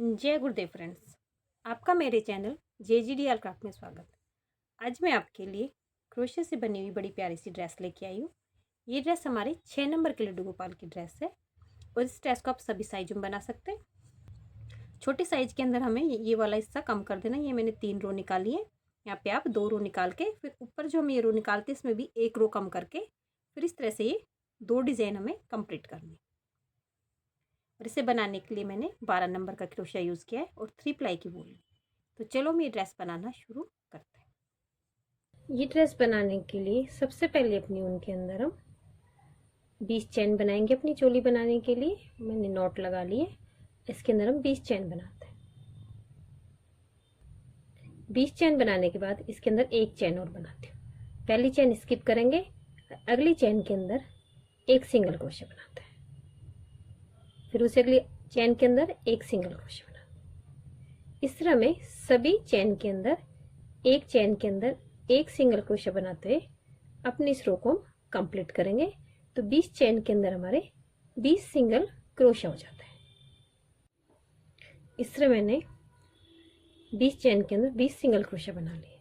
जय गुरुदेव फ्रेंड्स। आपका मेरे चैनल JGDL क्राफ्ट में स्वागत। आज मैं आपके लिए क्रोशे से बनी हुई बड़ी प्यारी सी ड्रेस लेके आई हूँ। ये ड्रेस हमारे 6 नंबर के लड्डू गोपाल की ड्रेस है और इस ड्रेस को आप सभी साइज में बना सकते हैं। छोटे साइज के अंदर हमें ये वाला हिस्सा कम कर देना। ये मैंने 3 रो निकाली है। यहाँ पे आप 2 रो निकाल के फिर ऊपर जो हम ये रो निकालते हैं इसमें भी 1 रो कम करके फिर इस तरह से ये 2 डिज़ाइन हमें कंप्लीट करनी। और इसे बनाने के लिए मैंने 12 नंबर का क्रोशिया यूज़ किया है और 3 प्लाई की वूल। तो चलो हम ये ड्रेस बनाना शुरू करते हैं। ये ड्रेस बनाने के लिए सबसे पहले अपनी ऊन के अंदर हम 20 चैन बनाएंगे। अपनी चोली बनाने के लिए मैंने नॉट लगा लिए। इसके अंदर हम 20 चैन बनाते हैं। 20 चैन बनाने के बाद इसके अंदर एक चैन और बनाते हैं। पहली चैन स्किप करेंगे, अगली चैन के अंदर एक सिंगल क्रोशिया बनाते हैं, फिर उसे अगली चैन के अंदर एक सिंगल क्रोशिया बनाते हैं। इस तरह में सभी चैन के अंदर एक चैन के अंदर एक सिंगल क्रोशिया बनाते हुए अपनी इस रो को हम कंप्लीट करेंगे। तो 20 चैन के अंदर हमारे 20 सिंगल क्रोशिया हो जाता है। इस तरह मैंने 20 चैन के अंदर 20 सिंगल क्रोशिया बना लिए।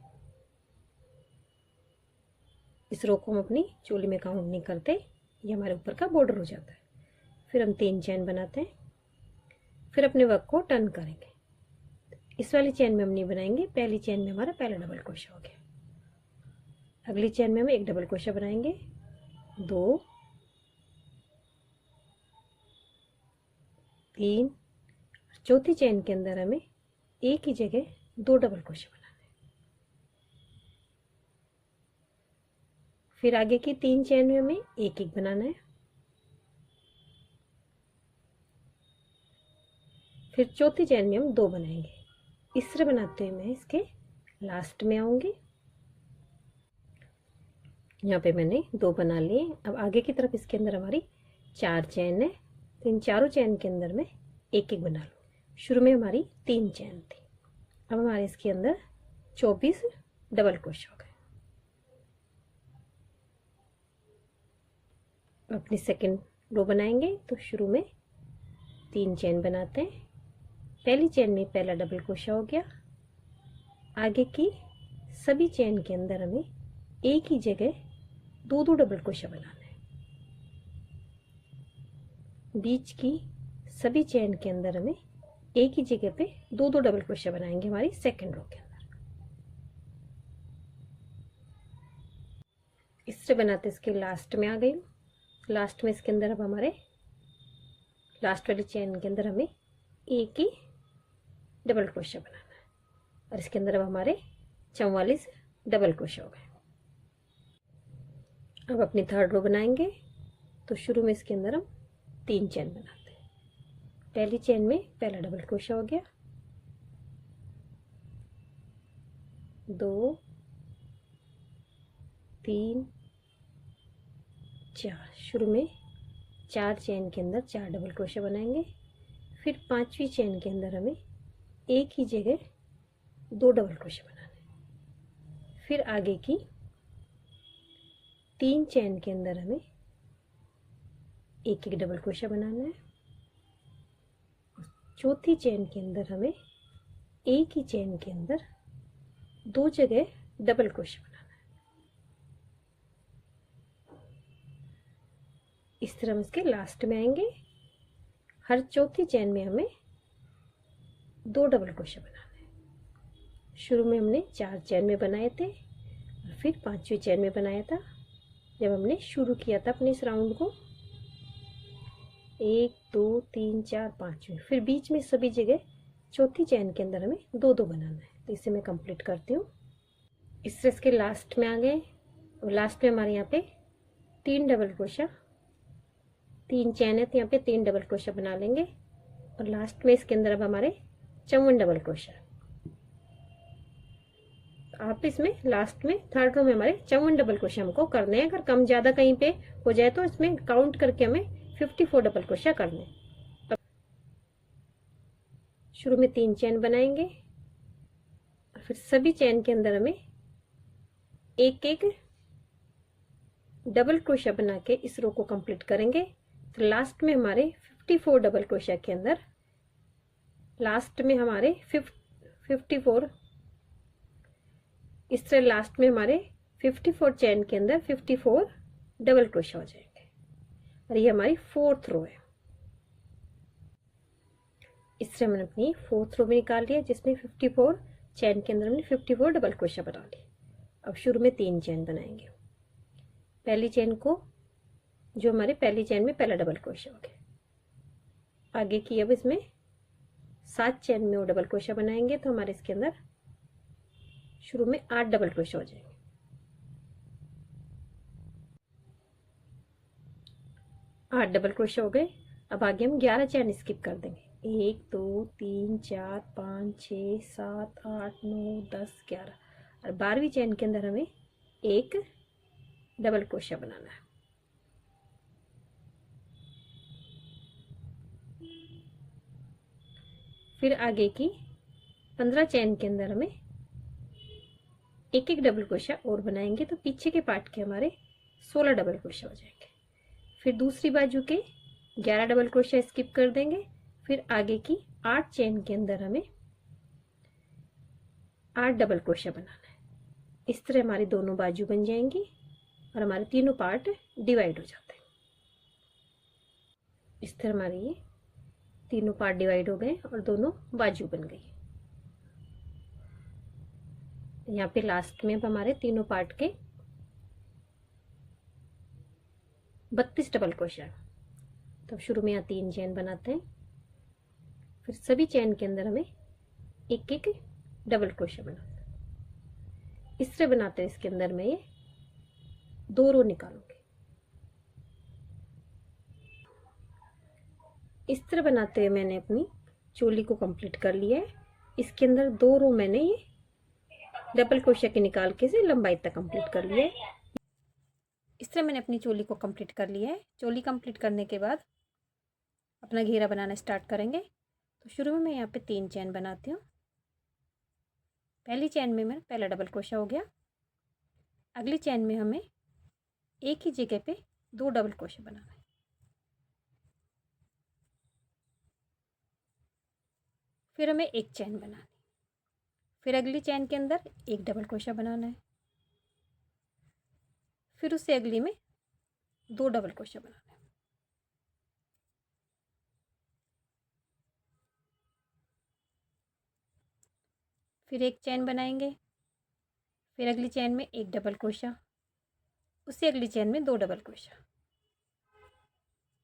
इस रो को हम अपनी चोली में काउंट नहीं करते, ये हमारे ऊपर का बॉर्डर हो जाता है। फिर हम 3 चैन बनाते हैं, फिर अपने वर्क को टर्न करेंगे। इस वाली चैन में हम नहीं बनाएंगे। पहली चैन में हमारा पहला डबल क्रोशिया हो गया। अगली चैन में हम एक डबल क्रोशिया बनाएंगे, 2 3, चौथी चैन के अंदर हमें एक ही जगह 2 डबल क्रोशिया बनाना है। फिर आगे की 3 चैन में हमें एक एक बनाना है। फिर चौथी चैन में हम 2 बनाएंगे। इस तरह बनाते हुए मैं इसके लास्ट में आऊंगी। यहाँ पे मैंने 2 बना लिए। अब आगे की तरफ इसके अंदर हमारी 4 चैन है, तो इन चारों चैन के अंदर मैं एक एक बना लूँ। शुरू में हमारी 3 चैन थी, अब हमारे इसके अंदर 24 डबल क्रोशिया हो गए। अपनी सेकंड रो बनाएंगे। तो शुरू में 3 चैन बनाते हैं। पहली चैन में पहला डबल क्रोशिया हो गया। आगे की सभी चैन के अंदर हमें एक ही जगह 2 डबल क्रोशिया बनाना है। बीच की सभी चैन के अंदर हमें एक ही जगह पे 2 डबल क्रोशिया बनाएंगे हमारी सेकंड रो के अंदर। इस तरह बनाते इसके लास्ट में आ गई। लास्ट में इसके अंदर अब हमारे लास्ट वाली चैन के अंदर हमें एक ही डबल क्रोशिया बनाना है और इसके अंदर अब हमारे 44 डबल क्रोशिया हो गए। अब अपनी थर्ड रो बनाएंगे। तो शुरू में इसके अंदर हम 3 चैन बनाते हैं। पहली चैन में पहला डबल क्रोशिया हो गया, 2 3 4। शुरू में 4 चैन के अंदर 4 डबल क्रोशिया बनाएंगे। फिर 5वीं चैन के अंदर हमें एक ही जगह 2 डबल क्रोशिया बनाना है। फिर आगे की 3 चैन के अंदर हमें एक एक डबल क्रोशिया बनाना है। चौथी चैन के अंदर हमें एक ही चैन के अंदर 2 जगह डबल क्रोशिया बनाना है। इस तरह हम इसके लास्ट में आएंगे। हर चौथी चैन में हमें 2 डबल क्रोशिया बनाना है। शुरू में हमने 4 चैन में बनाए थे और फिर 5वीं चैन में बनाया था जब हमने शुरू किया था अपने इस राउंड को। 1 2 3 4 5वीं, फिर बीच में सभी जगह चौथी चैन के अंदर हमें 2 बनाना है। तो इसे मैं कंप्लीट करती हूँ। इससे इसके लास्ट में आ गए और लास्ट में हमारे यहाँ पे 3 डबल क्रोशिया, 3 चैन है तो यहाँ पे 3 डबल क्रोशिया बना लेंगे और लास्ट में इसके अंदर अब हमारे 54 डबल क्रोशिया। आप इसमें लास्ट में थर्ड रो में हमारे 54 डबल क्रोशिया हमको करने हैं। अगर कम ज़्यादा कहीं पे हो जाए तो इसमें काउंट करके हमें 54 डबल क्रोशिया करने हैं। शुरू में 3 चैन बनाएंगे और फिर सभी चैन के अंदर हमें एक एक डबल क्रोशिया बना के इस रो को कंप्लीट करेंगे। तो लास्ट में हमारे 54 डबल क्रोशिया के अंदर लास्ट में हमारे 54, इस तरह लास्ट में हमारे 54 चेन के अंदर 54 डबल क्रोशा हो जाएंगे और ये हमारी 4th रो है। इस तरह मैंने अपनी 4th रो में निकाल लिया, जिसमें 54 चेन के अंदर हमने 54 डबल क्रोशा बना लिए। अब शुरू में 3 चेन बनाएंगे। पहली चेन को, जो हमारे पहली चेन में पहला डबल क्रोशा हो गया, आगे की अब इसमें 7 चेन में वो डबल क्रोशा बनाएंगे, तो हमारे इसके अंदर शुरू में 8 डबल क्रोशा हो जाएंगे। 8 डबल क्रोशा हो गए। अब आगे हम 11 चेन स्किप कर देंगे। 1 2 3 4 5 6 7 8 9 10 11 और 12वीं चेन के अंदर हमें एक डबल क्रोशा बनाना है। फिर आगे की 15 चेन के अंदर हमें एक एक डबल क्रोशा और बनाएंगे, तो पीछे के पार्ट के हमारे 16 डबल क्रोशा हो जाएंगे। फिर दूसरी बाजू के 11 डबल क्रोशा स्किप कर देंगे। फिर आगे की 8 चेन के अंदर हमें 8 डबल क्रोशा बनाना है। इस तरह हमारी दोनों बाजू बन जाएंगी और हमारे तीनों पार्ट डिवाइड हो जाते हैं। इस तरह हमारे ये तीनों पार्ट डिवाइड हो गए और दोनों बाजू बन गई। यहाँ पे लास्ट में अब हमारे तीनों पार्ट के 32 डबल क्रोशा। तो शुरू में यहाँ 3 चेन बनाते हैं, फिर सभी चेन के अंदर हमें एक एक डबल क्रोशा बनाना है। इस तरह बनाते हैं इसके अंदर मैं ये 2 रो निकालूंगी। इस तरह बनाते हुए मैंने अपनी चोली को कंप्लीट कर लिया है। इसके अंदर 2 रो मैंने ये डबल क्रोशा के निकाल के से लंबाई तक कंप्लीट कर लिया है। इस तरह मैंने अपनी चोली को कंप्लीट कर लिया है। चोली कंप्लीट करने के बाद अपना घेरा बनाना स्टार्ट करेंगे। तो शुरू में मैं यहाँ पे 3 चेन बनाती हूँ। पहली चेन में मेरा पहला डबल क्रोशा हो गया। अगली चेन में हमें एक ही जगह पे 2 डबल क्रोशा बनाना है। फिर हमें एक चेन बनानी, फिर अगली चेन के अंदर एक डबल क्रोशा बनाना है, फिर उससे अगली में 2 डबल क्रोशा बनाना है। फिर एक चेन बनाएंगे, फिर अगली चेन में एक डबल क्रोशा, उससे अगली चेन में 2 डबल क्रोशा।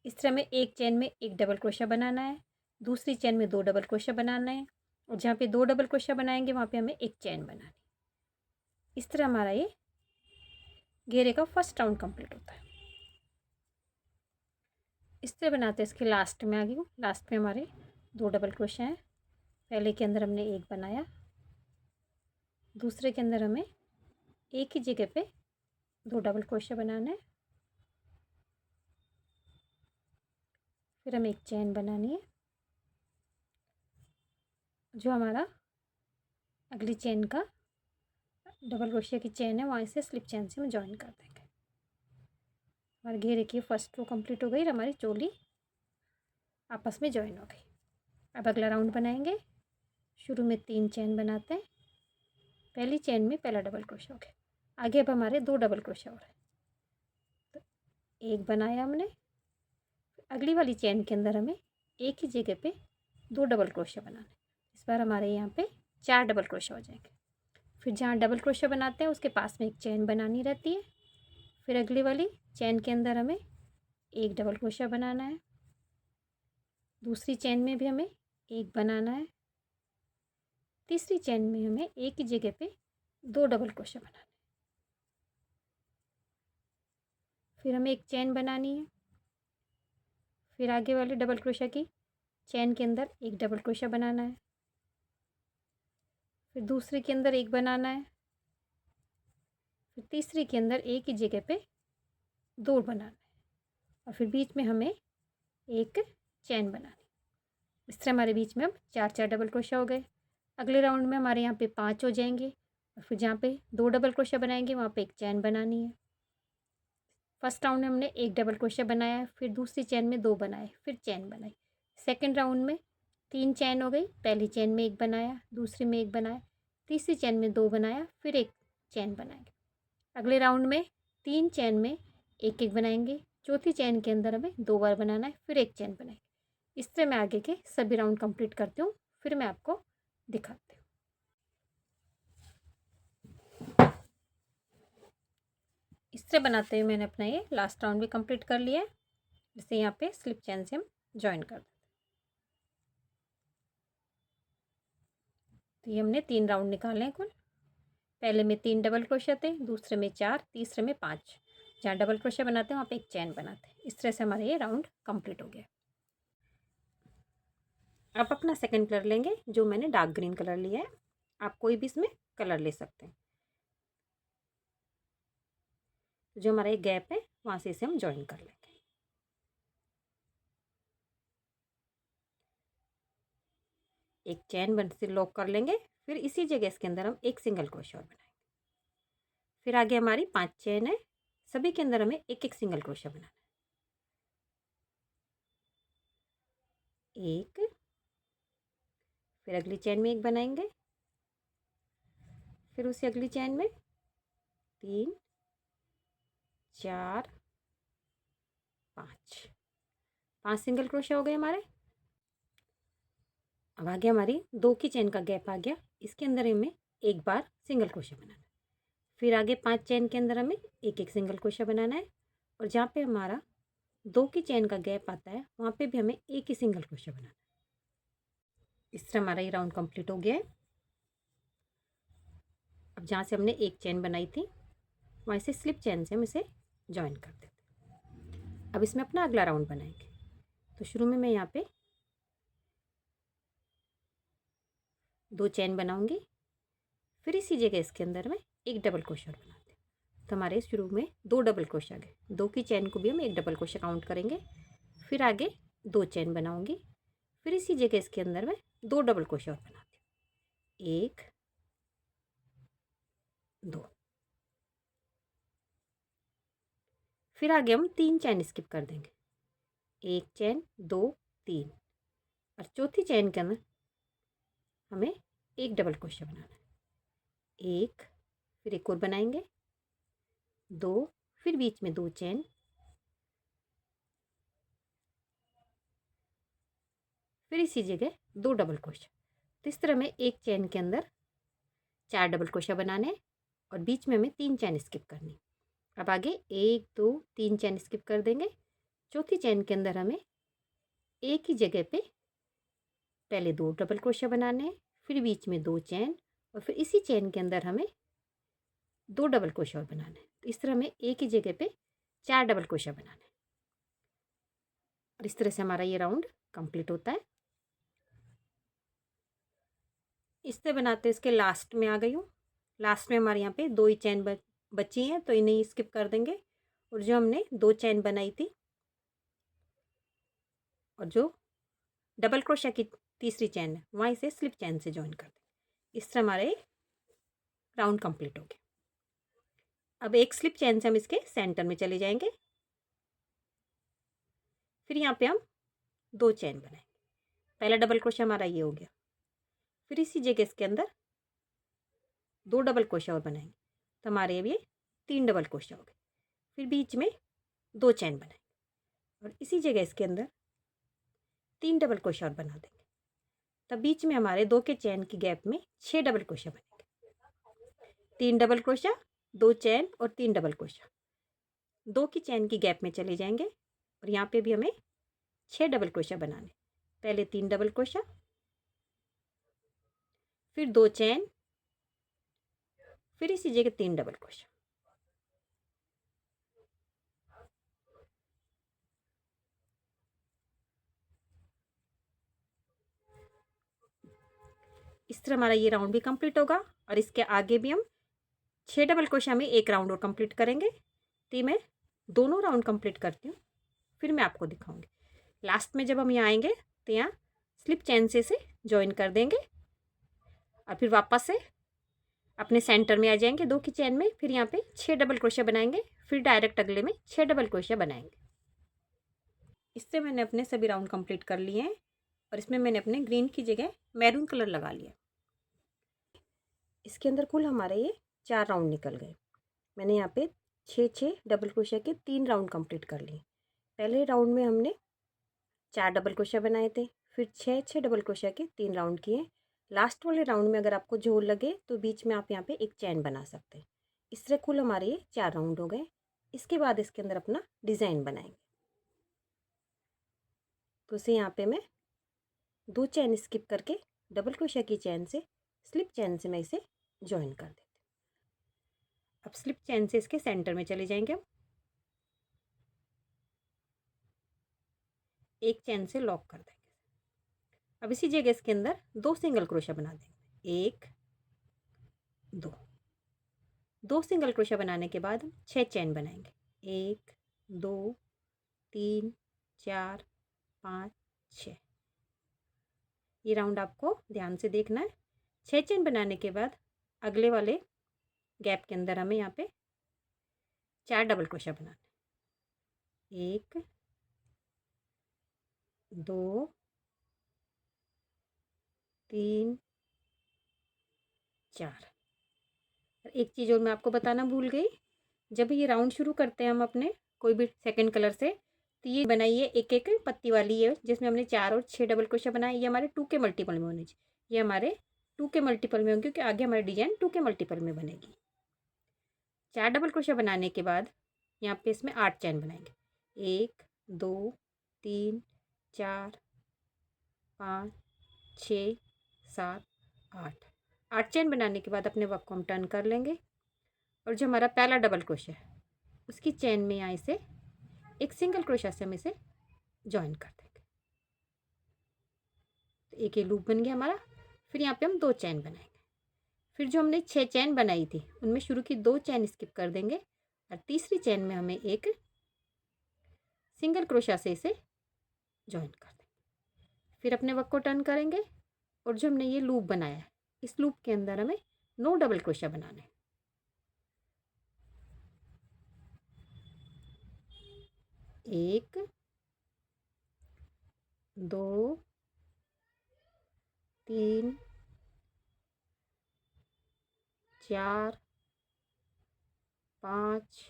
इस तरह में एक चेन में एक डबल क्रोशा बनाना है, दूसरी चेन में 2 डबल क्रोशा बनाना है और जहाँ पे 2 डबल क्रोशा बनाएंगे वहाँ पे हमें एक चेन बनानी। इस तरह हमारा ये घेरे का फर्स्ट राउंड कंप्लीट होता है। इस तरह बनाते हैं। इसके लास्ट में आ गई हूँ। लास्ट में हमारे 2 डबल क्रोशा हैं। पहले के अंदर हमने एक बनाया, दूसरे के अंदर हमें एक ही जगह पे 2 डबल क्रोशा बनाना है, फिर हमें एक चेन बनानी है। जो हमारा अगली चेन का डबल क्रोशिया की चेन है वहाँ से स्लिप चेन से हम ज्वाइन कर देंगे। हमारे घेरे की फर्स्ट रो कंप्लीट हो गई और हमारी चोली आपस में ज्वाइन हो गई। अब अगला राउंड बनाएंगे। शुरू में 3 चेन बनाते हैं। पहली चेन में पहला डबल क्रोशिया हो गया। आगे अब हमारे 2 डबल क्रोशिया हो रहे हैं। तो एक बनाया हमने, अगली वाली चेन के अंदर हमें एक ही जगह पे 2 डबल क्रोशिया बनाना है। इस बार हमारे यहाँ पे 4 डबल क्रोशिया हो जाएंगे। फिर जहाँ डबल क्रोशिया बनाते हैं उसके पास में एक चेन बनानी रहती है। फिर अगली वाली चेन के अंदर हमें एक डबल क्रोशिया बनाना है, दूसरी चेन में भी हमें एक बनाना है, तीसरी चेन में हमें एक ही जगह पे 2 डबल क्रोशिया बनाना है। फिर हमें एक चेन बनानी है, फिर आगे वाले डबल क्रोशिया की चेन के अंदर एक डबल क्रोशिया बनाना है, फिर दूसरे के अंदर एक बनाना है, फिर तीसरी के अंदर एक ही जगह पे 2 बनाना है और फिर बीच में हमें एक चेन बनानी। इस तरह हमारे बीच में अब 4 डबल क्रोशिया हो गए। अगले राउंड में हमारे यहाँ पे 5 हो जाएंगे और फिर जहाँ पे 2 डबल क्रोशिया बनाएंगे वहाँ पे एक चेन बनानी है। फर्स्ट राउंड में हमने एक डबल क्रोशिया बनाया, फिर दूसरी चेन में 2 बनाए, फिर चेन बनाई। सेकेंड राउंड में 3 चैन हो गई। पहली चैन में एक बनाया, दूसरी में एक बनाया, तीसरी चैन में 2 बनाया, फिर एक चैन बनाएंगे। अगले राउंड में 3 चैन में एक एक बनाएंगे। चौथी चैन के अंदर हमें 2 बार बनाना है, फिर एक चैन बनाएंगे। इस तरह मैं आगे के सभी राउंड कंप्लीट करती हूँ, फिर मैं आपको दिखाती हूँ। इस तरह बनाते हुए मैंने अपना ये लास्ट राउंड भी कंप्लीट कर लिया है। जैसे यहाँ पे स्लिप चैन से हम ज्वाइन कर देते हैं। तो ये हमने 3 राउंड निकाले हैं कुल। पहले में 3 डबल क्रोशे थे, दूसरे में 4, तीसरे में 5। जहाँ डबल क्रोशे बनाते हैं वहाँ पे एक चैन बनाते हैं। इस तरह से हमारा ये राउंड कंप्लीट हो गया। अब अपना सेकंड कलर लेंगे, जो मैंने डार्क ग्रीन कलर लिया है। आप कोई भी इसमें कलर ले सकते हैं। जो हमारा एक गैप है वहाँ से इसे हम ज्वाइन कर लेंगे। एक चैन बन से लॉक कर लेंगे, फिर इसी जगह इसके अंदर हम एक सिंगल क्रोशे और बनाएंगे। फिर आगे हमारी 5 चैन है, सभी के अंदर हमें एक एक सिंगल क्रोशे बनाना है। एक, फिर अगली चैन में एक बनाएंगे, फिर उसी अगली चैन में 3, 4, 5 सिंगल क्रोशे हो गए हमारे। अब आगे हमारी 2 की चैन का गैप आ गया, इसके अंदर हमें एक बार सिंगल क्रोशे बनाना है। फिर आगे 5 चैन के अंदर हमें एक एक सिंगल क्रोशे बनाना है, और जहाँ पे हमारा 2 की चैन का गैप आता है वहाँ पे भी हमें एक ही सिंगल क्रोशे बनाना है। इस तरह हमारा ये राउंड कंप्लीट हो गया है। अब जहाँ से हमने एक चैन बनाई थी वहाँ से स्लिप चैन से हम इसे ज्वाइन कर देते हैं। अब इसमें अपना अगला राउंड बनाएंगे। तो शुरू में मैं यहाँ पे 2 चैन बनाऊंगी, फिर इसी जगह इसके अंदर मैं एक डबल क्रोशे और बनाते हैं। तो हमारे शुरू में 2 डबल क्रोशे आ गए। 2 की चैन को भी हम एक डबल क्रोशे काउंट करेंगे। फिर आगे 2 चैन बनाऊंगी, फिर इसी जगह इसके अंदर मैं 2 डबल क्रोशे और बनाती हूँ। 1, 2। फिर आगे हम 3 चैन स्किप कर देंगे। 1 चैन, 2, 3, और चौथी चैन के अंदर हमें एक डबल क्रोशे बनाना है। 1, फिर एक और बनाएंगे, 2, फिर बीच में 2 चैन, फिर इसी जगह 2 डबल क्रोशे। तो इस तरह में एक चैन के अंदर 4 डबल क्रोशे बनाने, और बीच में हमें 3 चैन स्किप करनी। अब आगे 1, 2, 3 चैन स्किप कर देंगे। चौथी चैन के अंदर हमें एक ही जगह पे पहले 2 डबल क्रोशे बनाने हैं, फिर बीच में 2 चैन, और फिर इसी चैन के अंदर हमें 2 डबल क्रोशे और बनाने हैं। तो इस तरह हमें एक ही जगह पे 4 डबल क्रोशे बनाने हैं, और इस तरह से हमारा ये राउंड कंप्लीट होता है। इस तरह बनाते इसके लास्ट में आ गई हूँ। लास्ट में हमारे यहाँ पे 2 ही चैन बची हैं, तो इन्हें स्किप कर देंगे, और जो हमने 2 चैन बनाई थी और जो डबल क्रोशा की तीसरी चैन है वहाँ इसे स्लिप चैन से ज्वाइन कर दें। इस तरह हमारे राउंड कंप्लीट हो गया। अब एक स्लिप चैन से हम इसके सेंटर में चले जाएंगे। फिर यहाँ पे हम 2 चैन बनाएंगे। पहला डबल क्रोशा हमारा ये हो गया। फिर इसी जगह इसके अंदर 2 डबल क्रोशा और बनाएंगे, तो हमारे अब ये 3 डबल क्रोशा हो गए। फिर बीच में 2 चैन बनाएंगे, और इसी जगह इसके अंदर 3 डबल क्रोशा और बना देंगे। तब बीच में हमारे 2 के चैन की गैप में 6 डबल क्रोशा बनेंगे। 3 डबल क्रोशा, 2 चैन और 3 डबल क्रोशा। 2 की चैन की गैप में चले जाएंगे, और यहाँ पे भी हमें 6 डबल क्रोशा बनाने। पहले 3 डबल क्रोशा, फिर 2 चैन, फिर इसी जगह 3 डबल क्रोशा। इस तरह हमारा ये राउंड भी कंप्लीट होगा, और इसके आगे भी हम 6 डबल क्रोशा में एक राउंड और कंप्लीट करेंगे। तो मैं दोनों राउंड कंप्लीट करती हूँ, फिर मैं आपको दिखाऊंगी। लास्ट में जब हम यहाँ आएंगे तो यहाँ स्लिप चैन से इसे ज्वाइन कर देंगे, और फिर वापस से अपने सेंटर में आ जाएंगे 2 की चैन में। फिर यहाँ पे 6 डबल क्रोशा बनाएंगे, फिर डायरेक्ट अगले में 6 डबल क्रोशा बनाएंगे। इससे मैंने अपने सभी राउंड कंप्लीट कर लिए हैं। और इसमें मैंने अपने ग्रीन की जगह मैरून कलर लगा लिया। इसके अंदर कुल हमारे ये 4 राउंड निकल गए। मैंने यहाँ पे 6 डबल क्रोशिया के 3 राउंड कंप्लीट कर लिए। पहले राउंड में हमने 4 डबल क्रोशिया बनाए थे, फिर 6 डबल क्रोशिया के 3 राउंड किए। लास्ट वाले राउंड में अगर आपको झोल लगे तो बीच में आप यहाँ पे एक चैन बना सकते हैं। इस तरह कुल हमारे ये 4 राउंड हो गए। इसके बाद इसके अंदर अपना डिज़ाइन बनाएंगे। तो इसे यहाँ पे मैं 2 चैन स्किप करके डबल क्रोशिया की चैन से स्लिप चैन से मैं इसे ज्वाइन कर देती हूँ। अब स्लिप चैन से इसके सेंटर में चले जाएंगे हम। एक चैन से लॉक कर देंगे। अब इसी जगह इसके अंदर 2 सिंगल क्रोशिया बना देंगे। 1 2 सिंगल क्रोशिया बनाने के बाद हम 6 चैन बनाएंगे। 1 2 3 4 5 6। ये राउंड आपको ध्यान से देखना है। 6 चैन बनाने के बाद अगले वाले गैप के अंदर हमें यहाँ पे 4 डबल क्रोशिया बनाने। 1 2 3 4। एक चीज़ और मैं आपको बताना भूल गई, जब ये राउंड शुरू करते हैं हम अपने कोई भी सेकंड कलर से, तो ये बनाइए एक एक पत्ती वाली है जिसमें हमने 4 और 6 डबल क्रोशिया बनाए। ये हमारे 2 के मल्टीपल में होने चाहिए। ये हमारे 2 के मल्टीपल में होंगे क्योंकि आगे हमारी डिजाइन 2 के मल्टीपल में बनेगी। 4 डबल क्रोशिया बनाने के बाद यहाँ पे इसमें 8 चैन बनाएंगे। 1 2 3 4 5 6 7 8। 8 चैन बनाने के बाद अपने वर्क को हम टर्न कर लेंगे और जो हमारा पहला डबल क्रोशिया है उसकी चैन में यहाँ इसे एक सिंगल क्रोशिया से हम इसे ज्वाइन कर देंगे। तो एक ये लूप बन गया हमारा। फिर यहाँ पे हम 2 चैन बनाएंगे। फिर जो हमने 6 चैन बनाई थी उनमें शुरू की 2 चैन स्किप कर देंगे और तीसरी चैन में हमें एक सिंगल क्रोशिया से इसे ज्वाइन कर देंगे। फिर अपने वर्क को टर्न करेंगे और जो हमने ये लूप बनाया है इस लूप के अंदर हमें 9 डबल क्रोशिया बनाने हैं। 1 2 3 4 5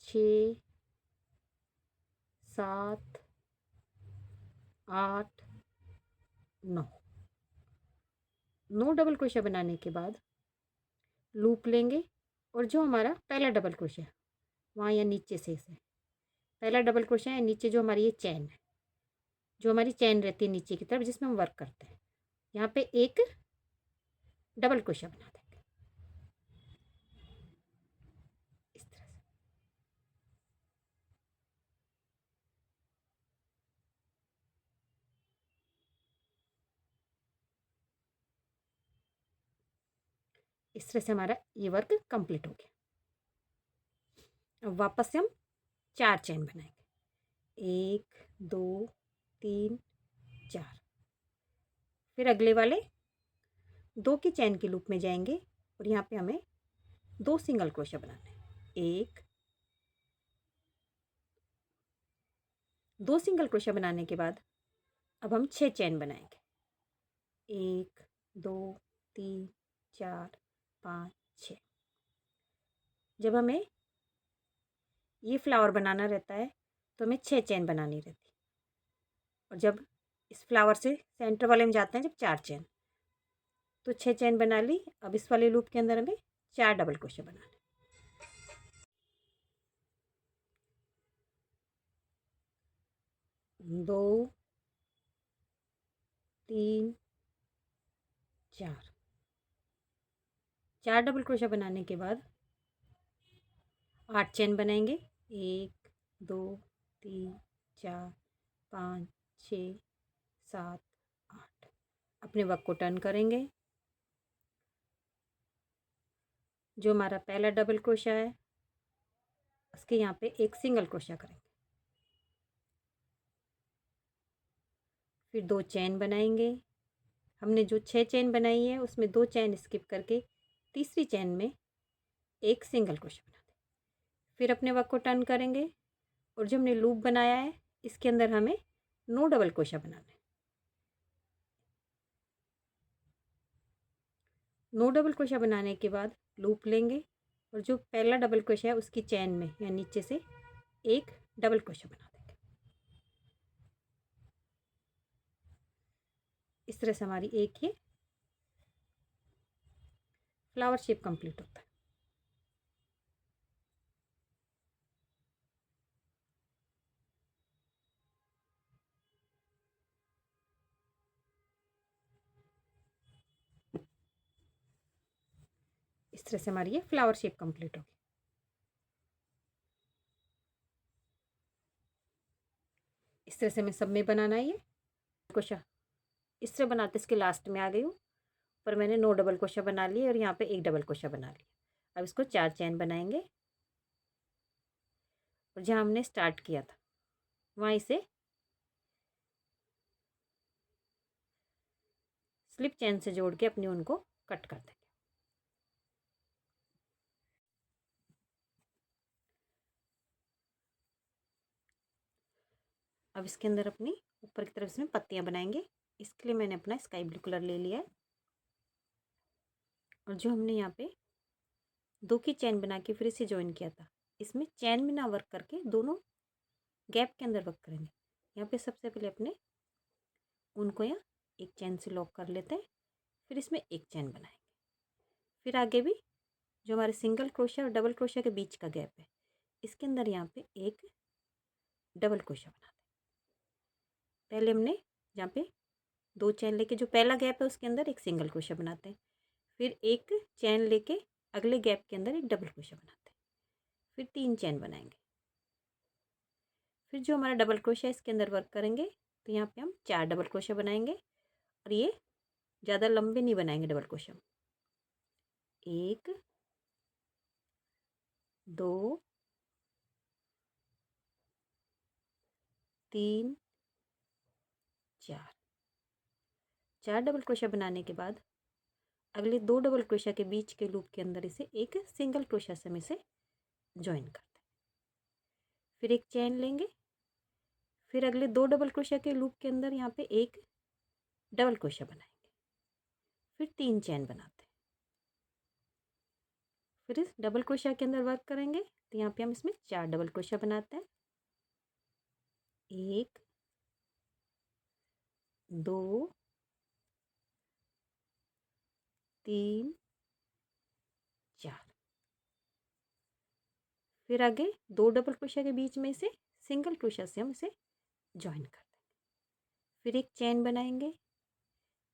6 7 8 9। 9 डबल क्रोशिया बनाने के बाद लूप लेंगे और जो हमारा पहला डबल क्रोशिया वहाँ या नीचे से इसे पहला डबल क्रोशिया है नीचे जो हमारी ये चैन है, जो हमारी चैन रहती है नीचे की तरफ जिसमें हम वर्क करते हैं, यहाँ पे एक डबल क्रोशिया बना देंगे इस तरह से। इस तरह से हमारा ये वर्क कंप्लीट हो गया। अब वापस से हम 4 चैन बनाएंगे। 1 2 3 4। फिर अगले वाले 2 की चैन के लूप में जाएंगे और यहाँ पे हमें 2 सिंगल क्रोशिया बनाने हैं। 1 2 सिंगल क्रोशिया बनाने के बाद अब हम 6 चैन बनाएंगे। 1 2 3 4 5 6। जब हमें ये फ्लावर बनाना रहता है तो हमें 6 चैन बनानी रहती है और जब इस फ्लावर से सेंटर वाले में जाते हैं जब 4 चैन, तो 6 चैन बना ली। अब इस वाले लूप के अंदर हमें 4 डबल क्रोशिया बनाने। 2 3 4। 4 डबल क्रोशिया बनाने के बाद 8 चैन बनाएंगे। 1 2 3 4 5 6 7 8। अपने वर्क को टर्न करेंगे। जो हमारा पहला डबल क्रोशिया है उसके यहाँ पे एक सिंगल क्रोशिया करेंगे। फिर 2 चैन बनाएंगे। हमने जो 6 चैन बनाई है उसमें 2 चैन स्किप करके तीसरी चैन में एक सिंगल क्रोशिया बना दें। फिर अपने वर्क को टर्न करेंगे और जो हमने लूप बनाया है इसके अंदर हमें 9 डबल क्रोशिया बनाना है। 9 डबल क्रोशिया बनाने के बाद लूप लेंगे और जो पहला डबल क्रोशिया है उसकी चैन में या नीचे से एक डबल क्रोशिया बना देंगे। इस तरह से हमारी एक ये फ्लावर शेप कंप्लीट होता है। इस तरह से हमारी ये फ्लावर शेप कंप्लीट होगी। इस तरह से हमें सब में बनाना है ये क्रोशिया। इस तरह बनाते इसके लास्ट में आ गई हूँ, पर मैंने 9 डबल क्रोशिया बना लिए और यहाँ पे एक डबल क्रोशिया बना लिया। अब इसको 4 चैन बनाएंगे और जहाँ हमने स्टार्ट किया था वहाँ इसे स्लिप चैन से जोड़ के अपनी उनको कट कर देंगे। अब इसके अंदर अपनी ऊपर की तरफ इसमें पत्तियां बनाएंगे। इसके लिए मैंने अपना स्काई ब्लू कलर ले लिया है और जो हमने यहाँ पे 2 की चैन बना के फिर इसे ज्वाइन किया था, इसमें चैन में ना वर्क करके दोनों गैप के अंदर वर्क करेंगे। यहाँ पे सबसे पहले अपने उनको यहाँ एक चैन से लॉक कर लेते हैं, फिर इसमें एक चैन बनाएंगे। फिर आगे भी जो हमारे सिंगल क्रोशिया और डबल क्रोशिया के बीच का गैप है, इसके अंदर यहाँ पे एक डबल क्रोशिया बना दें। पहले हमने यहाँ पे 2 चैन लेके जो पहला गैप है उसके अंदर एक सिंगल क्रोशिया बनाते हैं, फिर एक चैन लेके अगले गैप के अंदर एक डबल क्रोशिया बनाते हैं, फिर 3 चैन बनाएंगे। फिर जो हमारा डबल क्रोशिया इसके अंदर वर्क करेंगे तो यहाँ पे हम 4 डबल क्रोशिया बनाएंगे और ये ज़्यादा लंबे नहीं बनाएंगे डबल क्रोशिया। 1 2 3 4 डबल क्रोशिया बनाने के बाद अगले 2 डबल क्रोशिया के बीच के लूप के अंदर इसे एक सिंगल क्रोशिया से हम इसे ज्वाइन करते हैं। फिर एक चैन लेंगे, फिर अगले 2 डबल क्रोशिया के लूप के अंदर यहाँ पे एक डबल क्रोशिया बनाएंगे, फिर 3 चैन बनाते हैं। फिर इस डबल क्रोशिया के अंदर वर्क करेंगे तो यहाँ पे हम इसमें 4 डबल क्रोशिया बनाते हैं। 1 2 3 4। फिर आगे 2 डबल क्रोशिया के बीच में इसे सिंगल क्रोशिया से हम इसे ज्वाइन कर देंगे। फिर एक चैन बनाएंगे।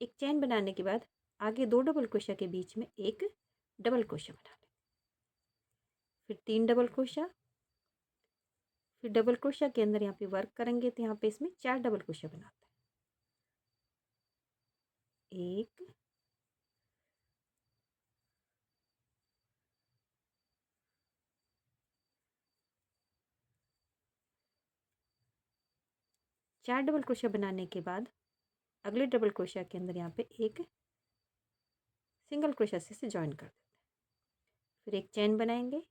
एक चैन बनाने के बाद आगे 2 डबल क्रोशिया के बीच में एक डबल क्रोशिया बना लेंगे, फिर 3 डबल क्रोशिया, फिर डबल क्रोशिया के अंदर यहाँ पे वर्क करेंगे तो यहाँ पे इसमें 4 डबल क्रोशिया बनाते हैं। 1 4 डबल क्रोशिया बनाने के बाद अगले डबल क्रोशिया के अंदर यहाँ पे एक सिंगल क्रोशिया से इसे ज्वाइन कर देते हैं। फिर एक चैन बनाएंगे,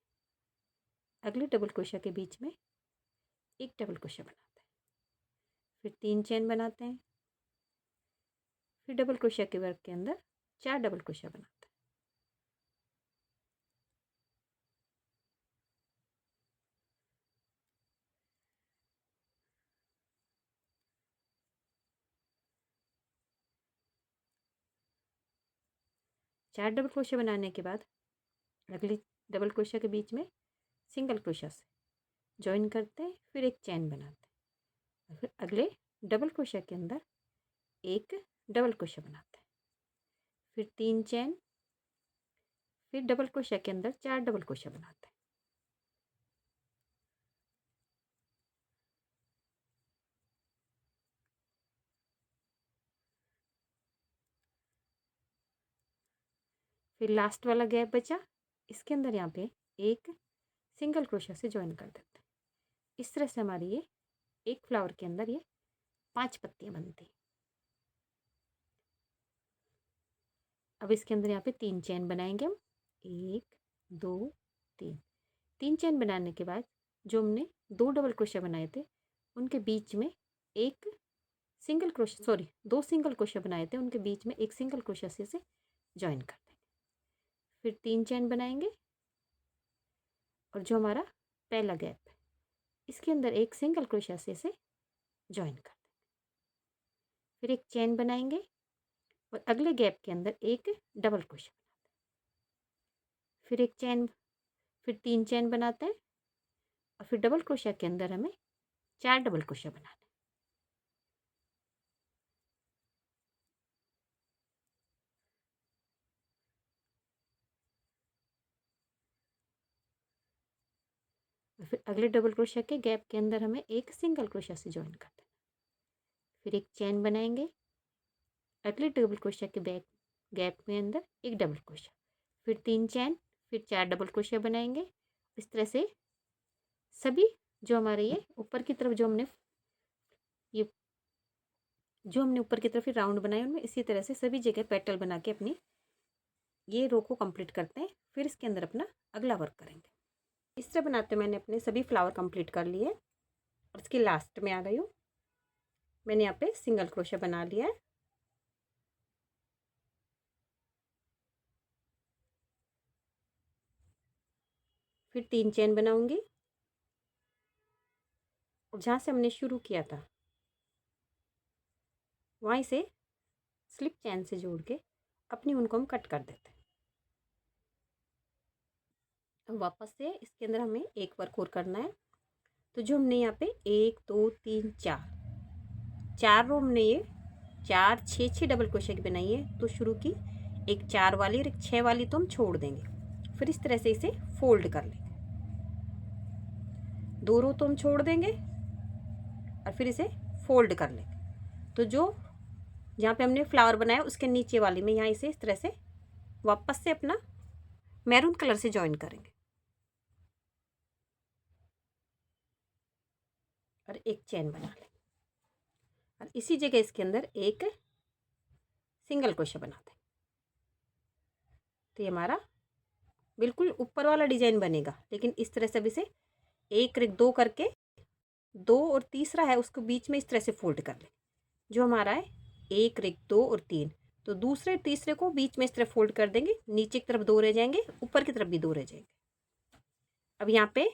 अगले डबल क्रोशिया के बीच में एक डबल क्रोशिया बनाते हैं, फिर 3 चैन बनाते हैं, फिर डबल क्रोशिया के वर्क के अंदर 4 डबल क्रोशिया बनाते हैं। 4 डबल क्रोशिया बनाने के बाद अगले डबल क्रोशिया के बीच में सिंगल क्रोशिया से ज्वाइन करते हैं, फिर एक चैन बनाते हैं, फिर अगले डबल क्रोशिया के अंदर एक डबल क्रोशिया बनाते हैं, फिर 3 चैन, फिर डबल क्रोशिया के अंदर 4 डबल क्रोशिया बनाते हैं। फिर लास्ट वाला गैप बचा, इसके अंदर यहाँ पे एक सिंगल क्रोशिया से ज्वाइन कर देते हैं। इस तरह से हमारी ये एक फ्लावर के अंदर ये 5 पत्तियाँ बनती हैं। अब इसके अंदर यहाँ पे 3 चैन बनाएंगे हम। 1 2 3। 3 चैन बनाने के बाद जो हमने 2 डबल क्रोशिया बनाए थे उनके बीच में एक single crochet, sorry 2 single crochet बनाए थे, उनके बीच में एक सिंगल क्रोशिया से इसे ज्वाइन कर देंगे। फिर 3 चैन बनाएंगे और जो हमारा पहला गैप है इसके अंदर एक सिंगल क्रोशिया से इसे ज्वाइन कर देंगे। फिर एक चैन बनाएंगे और अगले गैप के अंदर एक डबल क्रोशिया बनाते हैं। फिर एक चैन, फिर 3 चैन बनाते हैं और फिर डबल क्रोशिया के अंदर हमें 4 डबल क्रोशिया बनाने। और फिर अगले डबल क्रोशिया के गैप के अंदर हमें एक सिंगल क्रोशिया से ज्वाइन कर देना। फिर एक चैन बनाएंगे, अगले डबल क्रोशिया के बैक गैप में अंदर एक डबल क्रोशिया, फिर 3 चैन, फिर 4 डबल क्रोशिया बनाएंगे। इस तरह से सभी जो हमारे ये ऊपर की तरफ ये जो हमने ऊपर की तरफ राउंड बनाए उनमें इसी तरह से सभी जगह पेटल बना के अपनी ये रो को कंप्लीट करते हैं। फिर इसके अंदर अपना अगला वर्क करेंगे। इस तरह बनाते मैंने अपने सभी फ्लावर कंप्लीट कर लिए और इसके लास्ट में आ गई हूँ। मैंने यहाँ पे सिंगल क्रोशिया बना लिया है। फिर 3 चैन बनाऊंगी और जहाँ से हमने शुरू किया था वहीं से स्लिप चैन से जोड़ के अपनी ऊन को हम कट कर देते हैं। अब वापस से इसके अंदर हमें एक वर्क और करना है। तो जो हमने यहाँ पे 1 2 3 4 रो हमने ये 4 6 6 डबल क्रोशिया की बनाई है। तो शुरू की एक 4 वाली और एक 6 वाली तो हम छोड़ देंगे। फिर इस तरह से इसे फोल्ड कर लेंगे। 2 रो तो हम छोड़ देंगे और फिर इसे फोल्ड कर लेंगे। तो जो जहाँ पे हमने फ्लावर बनाया उसके नीचे वाली में यहाँ इसे इस तरह से वापस से अपना मैरून कलर से ज्वाइन करेंगे और एक चैन बना लेंगे और इसी जगह इसके अंदर एक सिंगल क्रोशिया बना देंगे। तो ये हमारा बिल्कुल ऊपर वाला डिजाइन बनेगा, लेकिन इस तरह से अब इसे एक रिक 2 करके 2 और तीसरा है उसको बीच में इस तरह से फोल्ड कर लें। जो हमारा है 1 रिक 2 और 3, तो दूसरे तीसरे को बीच में इस तरह फोल्ड कर देंगे। नीचे की तरफ 2 रह जाएंगे, ऊपर की तरफ भी 2 रह जाएंगे। अब यहाँ पे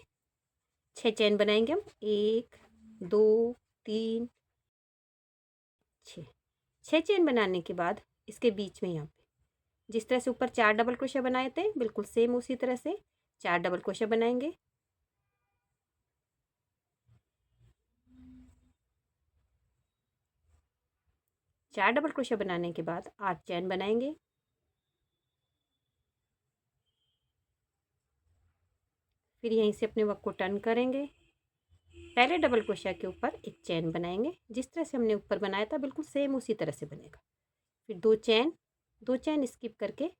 6 चैन बनाएंगे हम, 1 2 3 6। 6 चैन बनाने के बाद इसके बीच में यहाँ पे जिस तरह से ऊपर 4 डबल क्रोशिया बनाए थे बिल्कुल सेम उसी तरह से 4 डबल क्रोशिया बनाएंगे। चार डबल क्रोशिया बनाने के बाद 8 चैन बनाएंगे। फिर यहीं से अपने वर्क को टर्न करेंगे। पहले डबल क्रोशिया के ऊपर एक चैन बनाएंगे, जिस तरह से हमने ऊपर बनाया था बिल्कुल सेम उसी तरह से बनेगा। फिर 2 चैन स्किप करके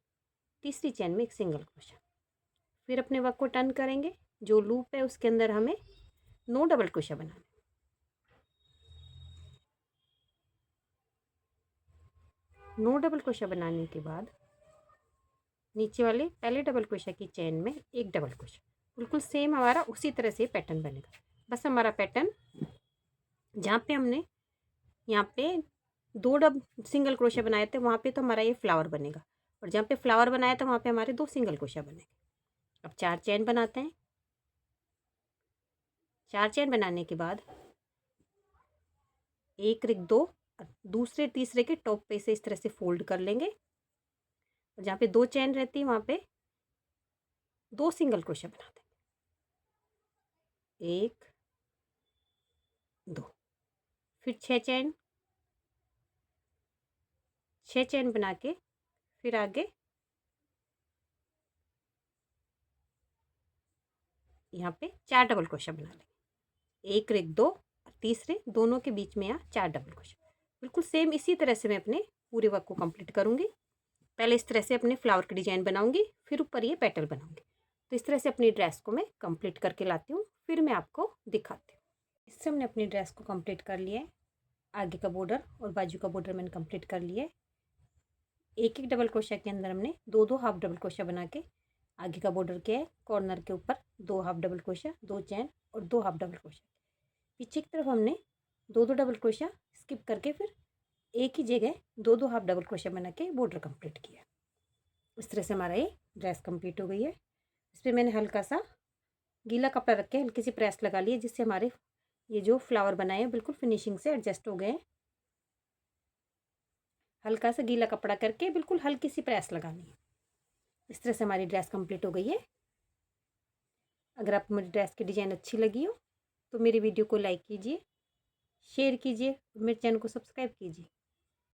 तीसरी चैन में एक सिंगल क्रोशिया। फिर अपने वर्क को टर्न करेंगे। जो लूप है उसके अंदर हमें 9 डबल क्रोशिया बनाना। 9 डबल क्रोशिया बनाने के बाद नीचे वाले पहले डबल क्रोशिया की चैन में एक डबल क्रोशिया, बिल्कुल सेम हमारा उसी तरह से पैटर्न बनेगा। बस हमारा पैटर्न जहाँ पे हमने यहाँ पे 2 सिंगल क्रोशिया बनाए थे वहाँ पे तो हमारा ये फ्लावर बनेगा, और जहाँ पे फ्लावर बनाया था वहाँ पे हमारे 2 सिंगल क्रोशिया बनेंगे। अब 4 चैन बनाते हैं। 4 चैन बनाने के बाद एक रिक 2 दूसरे तीसरे के टॉप पे से इस तरह से फोल्ड कर लेंगे, और जहाँ पे 2 चैन रहती है वहाँ पे 2 सिंगल क्रोशिया बना देंगे। 1 2, फिर 6 चैन बना के फिर आगे यहाँ पे 4 डबल क्रोशिया बना लेंगे। एक रिक 2 तीसरे दोनों के बीच में यहाँ 4 डबल क्रोशिया। बिल्कुल सेम इसी तरह से मैं अपने पूरे वर्क को कंप्लीट करूँगी। पहले इस तरह से अपने फ्लावर की डिजाइन बनाऊंगी, फिर ऊपर ये पेटल बनाऊंगी। तो इस तरह से अपनी ड्रेस को मैं कंप्लीट करके लाती हूँ, फिर मैं आपको दिखाती हूँ। इससे हमने अपनी ड्रेस को कंप्लीट कर लिया है। आगे का बॉर्डर और बाजू का बॉर्डर मैंने कंप्लीट कर लिया है। एक डबल क्रोशिया के अंदर हमने 2 हाफ डबल क्रोशिया बना के आगे का बॉर्डर किया है। कॉर्नर के ऊपर 2 हाफ डबल क्रोशिया, 2 चैन और 2 हाफ डबल क्रोशिया। पीछे की तरफ हमने 2 डबल क्रोशिया स्किप करके फिर एक ही जगह 2 हाफ डबल क्रोशिया बना के बॉर्डर कंप्लीट किया। इस तरह से हमारा ये ड्रेस कंप्लीट हो गई है। इस पर मैंने हल्का सा गीला कपड़ा रख के हल्की सी प्रेस लगा ली है, जिससे हमारे ये जो फ्लावर बनाए हैं बिल्कुल फिनिशिंग से एडजस्ट हो गए हैं। हल्का सा गीला कपड़ा करके बिल्कुल हल्की सी प्रेस लगानी है। इस तरह से हमारी ड्रेस कंप्लीट हो गई है। अगर आपको मेरी ड्रेस की डिज़ाइन अच्छी लगी हो तो मेरी वीडियो को लाइक कीजिए, शेयर कीजिए, मेरे चैनल को सब्सक्राइब कीजिए।